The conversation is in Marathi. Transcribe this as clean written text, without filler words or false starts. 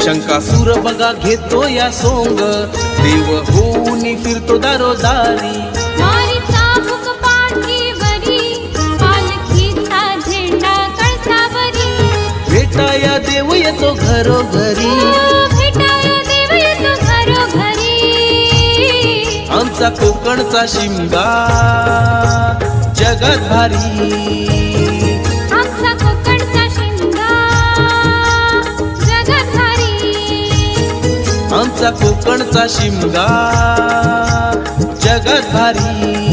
शंकासूर बघा घेतो या सोंग, देव होऊन फिरतो दारोदारी. वारीचा भुक पाठीवरी, पालखीचा झेंडा कळसावरी. भेटाया देव येतो घरोघरी, भेटाया देव येतो घरोघरी. आमचा कोकणचा शिमगा जगात भारी. आमचा कोकणचा शिमगा जगात भारी. आमचा कोकणचा शिमगा जगात भारी.